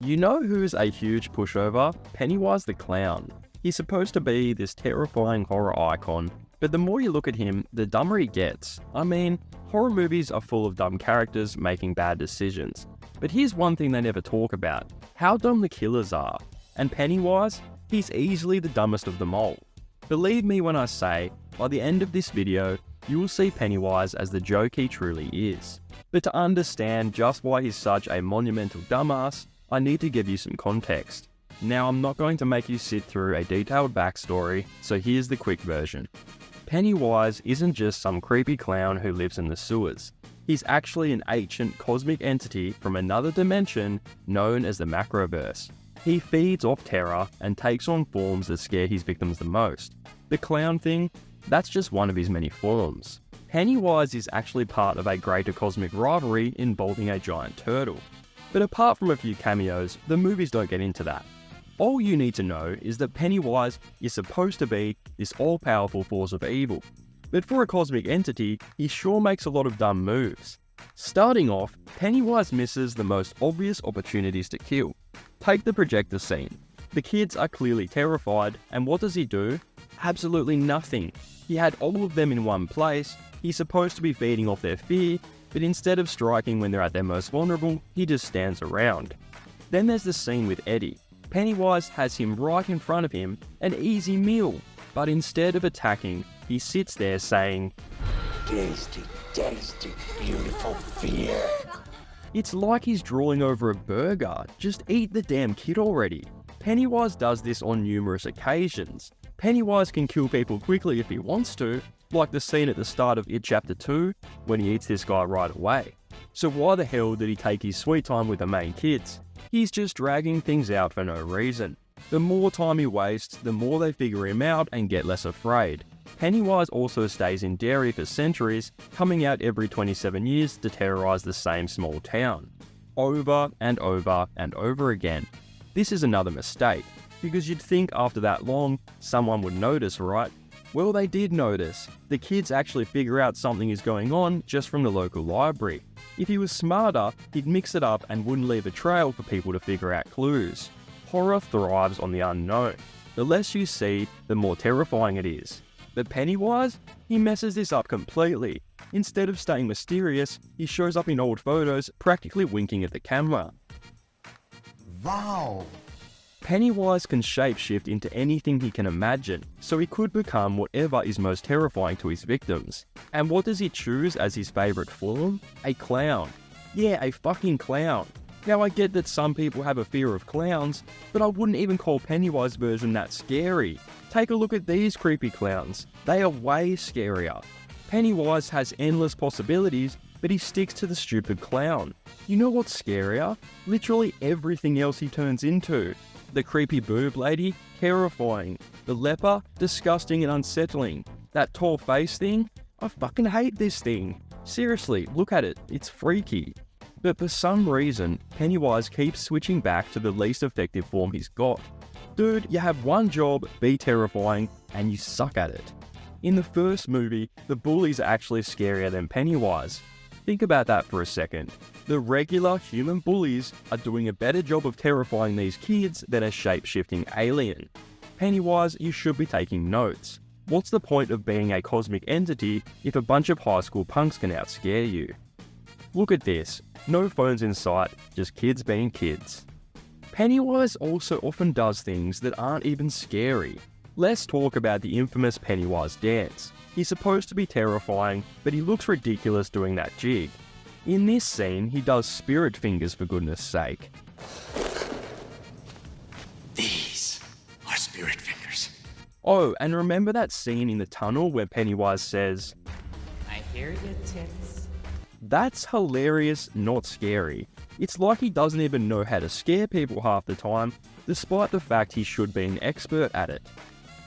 You know who's a huge pushover? Pennywise the Clown. He's supposed to be this terrifying horror icon, but the more you look at him, the dumber he gets. I mean, horror movies are full of dumb characters making bad decisions. But here's one thing they never talk about: how dumb the killers are. And Pennywise? He's easily the dumbest of them all. Believe me when I say, by the end of this video, you will see Pennywise as the joke he truly is. But to understand just why he's such a monumental dumbass, I need to give you some context. Now, I'm not going to make you sit through a detailed backstory, so here's the quick version. Pennywise isn't just some creepy clown who lives in the sewers. He's actually an ancient cosmic entity from another dimension known as the Macroverse. He feeds off terror and takes on forms that scare his victims the most. The clown thing, that's just one of his many forms. Pennywise is actually part of a greater cosmic rivalry involving a giant turtle. But apart from a few cameos, the movies don't get into that. All you need to know is that Pennywise is supposed to be this all-powerful force of evil. But for a cosmic entity, he sure makes a lot of dumb moves. Starting off, Pennywise misses the most obvious opportunities to kill. Take the projector scene. The kids are clearly terrified, and what does he do? Absolutely nothing. He had all of them in one place. He's supposed to be feeding off their fear, but instead of striking when they're at their most vulnerable, he just stands around. Then there's the scene with Eddie. Pennywise has him right in front of him, an easy meal, but instead of attacking, he sits there saying, "Tasty, tasty, beautiful fear." It's like he's drooling over a burger. Just eat the damn kid already. Pennywise does this on numerous occasions. Pennywise can kill people quickly if he wants to, like the scene at the start of It Chapter 2, when he eats this guy right away. So why the hell did he take his sweet time with the main kids? He's just dragging things out for no reason. The more time he wastes, the more they figure him out and get less afraid. Pennywise also stays in Derry for centuries, coming out every 27 years to terrorize the same small town. Over and over and over again. This is another mistake, because you'd think after that long, someone would notice, right? Well, they did notice. The kids actually figure out something is going on just from the local library. If he was smarter, he'd mix it up and wouldn't leave a trail for people to figure out clues. Horror thrives on the unknown. The less you see, the more terrifying it is. But Pennywise? He messes this up completely. Instead of staying mysterious, he shows up in old photos, practically winking at the camera. Wow! Pennywise can shapeshift into anything he can imagine, so he could become whatever is most terrifying to his victims. And what does he choose as his favourite form? A clown. Yeah, a fucking clown. Now, I get that some people have a fear of clowns, but I wouldn't even call Pennywise version that scary. Take a look at these creepy clowns. They are way scarier. Pennywise has endless possibilities, but he sticks to the stupid clown. You know what's scarier? Literally everything else he turns into. The creepy boob lady? Terrifying. The leper? Disgusting and unsettling. That tall face thing? I fucking hate this thing. Seriously, look at it. It's freaky. But for some reason, Pennywise keeps switching back to the least effective form he's got. Dude, you have one job, be terrifying, and you suck at it. In the first movie, the Bullies are actually scarier than Pennywise. Think about that for a second. The regular human bullies are doing a better job of terrifying these kids than a shape-shifting alien. Pennywise, you should be taking notes. What's the point of being a cosmic entity if a bunch of high school punks can outscare you? Look at this. No phones in sight, just kids being kids. Pennywise also often does things that aren't even scary. Let's talk about the infamous Pennywise dance. He's supposed to be terrifying, but he looks ridiculous doing that jig. In this scene, he does spirit fingers for goodness sake. These are spirit fingers. Oh, and remember that scene in the tunnel where Pennywise says, "I hear you, tits." That's hilarious, not scary. It's like he doesn't even know how to scare people half the time, despite the fact he should be an expert at it.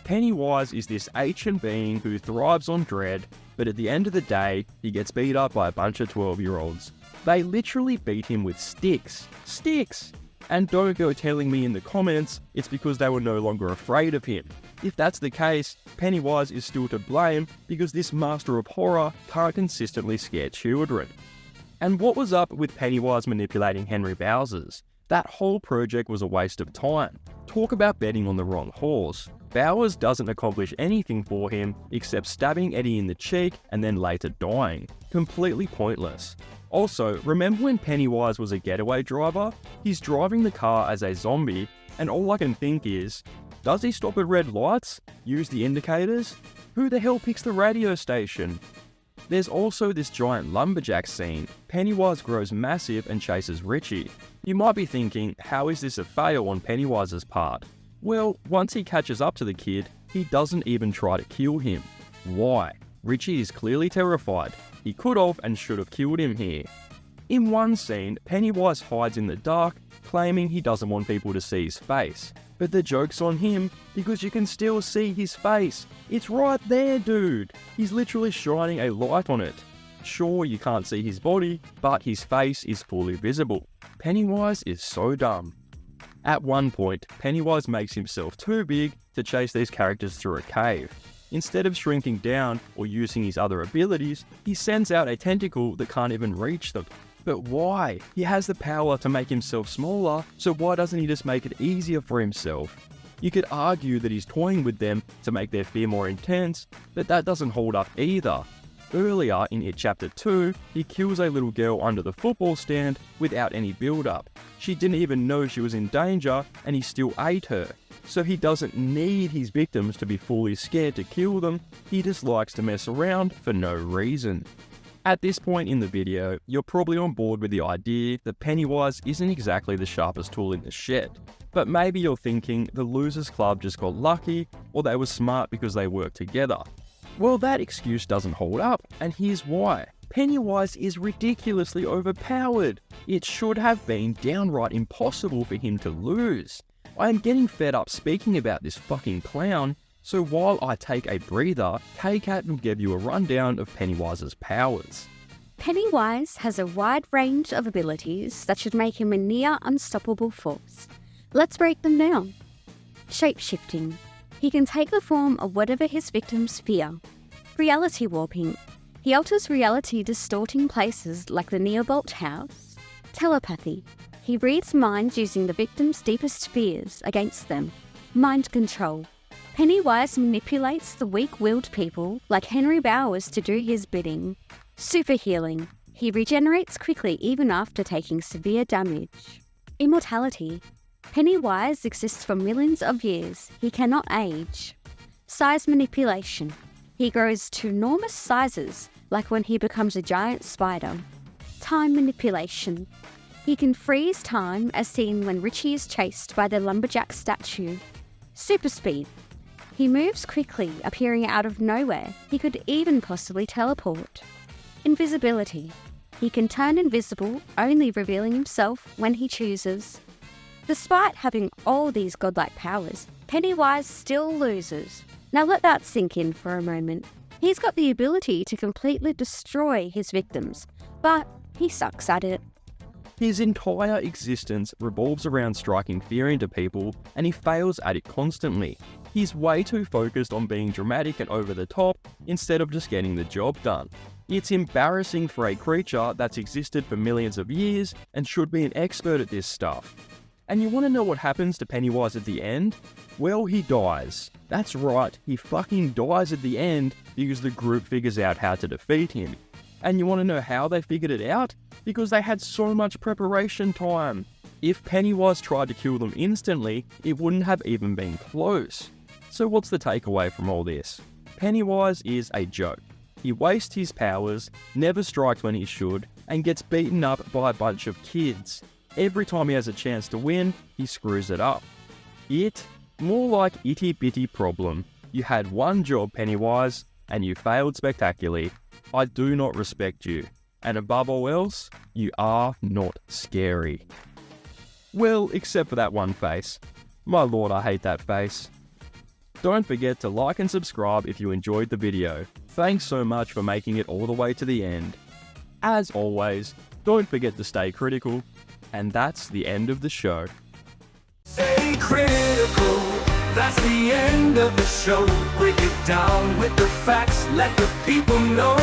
Pennywise is this ancient being who thrives on dread, but at the end of the day, he gets beat up by a bunch of 12-year-olds. They literally beat him with sticks. Sticks! And don't go telling me in the comments it's because they were no longer afraid of him. If that's the case, Pennywise is still to blame because this master of horror can't consistently scare children. And what was up with Pennywise manipulating Henry Bowser's? That whole project was a waste of time. Talk about betting on the wrong horse. Bowers doesn't accomplish anything for him except stabbing Eddie in the cheek and then later dying. Completely pointless. Also, remember when Pennywise was a getaway driver? He's driving the car as a zombie, and all I can think is, does he stop at red lights? Use the indicators? Who the hell picks the radio station? There's also this giant lumberjack scene. Pennywise grows massive and chases Richie. You might be thinking, how is this a fail on Pennywise's part? Well, once he catches up to the kid, he doesn't even try to kill him. Why? Richie is clearly terrified. He could have and should have killed him here. In one scene, Pennywise hides in the dark, claiming he doesn't want people to see his face. But the joke's on him, because you can still see his face. It's right there, dude. He's literally shining a light on it. Sure, you can't see his body, but his face is fully visible. Pennywise is so dumb. At one point, Pennywise makes himself too big to chase these characters through a cave. Instead of shrinking down or using his other abilities, he sends out a tentacle that can't even reach them. But why? He has the power to make himself smaller, so why doesn't he just make it easier for himself? You could argue that he's toying with them to make their fear more intense, but that doesn't hold up either. Earlier in It Chapter 2, he kills a little girl under the football stand without any build-up. She didn't even know she was in danger, and he still ate her. So he doesn't need his victims to be fully scared to kill them, he just likes to mess around for no reason. At this point in the video, you're probably on board with the idea that Pennywise isn't exactly the sharpest tool in the shed. But maybe you're thinking the Losers Club just got lucky, or they were smart because they worked together. Well, that excuse doesn't hold up, and here's why. Pennywise is ridiculously overpowered. It should have been downright impossible for him to lose. I am getting fed up speaking about this fucking clown, so while I take a breather, K-Cat will give you a rundown of Pennywise's powers. Pennywise has a wide range of abilities that should make him a near unstoppable force. Let's break them down. Shape-shifting. He can take the form of whatever his victims fear. Reality warping. He alters reality, distorting places like the Neobolt house. Telepathy. He reads minds using the victim's deepest fears against them. Mind control. Pennywise manipulates the weak-willed people like Henry Bowers to do his bidding. Super healing. He regenerates quickly even after taking severe damage. Immortality. Pennywise exists for millions of years. He cannot age. Size manipulation. He grows to enormous sizes, like when he becomes a giant spider. Time manipulation. He can freeze time, as seen when Richie is chased by the lumberjack statue. Super speed. He moves quickly, appearing out of nowhere. He could even possibly teleport. Invisibility. He can turn invisible, only revealing himself when he chooses. Despite having all these godlike powers, Pennywise still loses. Now let that sink in for a moment. He's got the ability to completely destroy his victims, but he sucks at it. His entire existence revolves around striking fear into people, and he fails at it constantly. He's way too focused on being dramatic and over the top, instead of just getting the job done. It's embarrassing for a creature that's existed for millions of years and should be an expert at this stuff. And you want to know what happens to Pennywise at the end? Well, he dies. That's right, he fucking dies at the end because the group figures out how to defeat him. And you want to know how they figured it out? Because they had so much preparation time. If Pennywise tried to kill them instantly, it wouldn't have even been close. So what's the takeaway from all this? Pennywise is a joke. He wastes his powers, never strikes when he should, and gets beaten up by a bunch of kids. Every time he has a chance to win, he screws it up. More like itty bitty problem. You had one job, Pennywise, and you failed spectacularly. I do not respect you. And above all else, you are not scary. Well, except for that one face. My lord, I hate that face. Don't forget to like and subscribe if you enjoyed the video. Thanks so much for making it all the way to the end. As always, don't forget to stay critical. And that's the end of the show. Stay critical, that's the end of the show. Break it down with the facts, let the people know.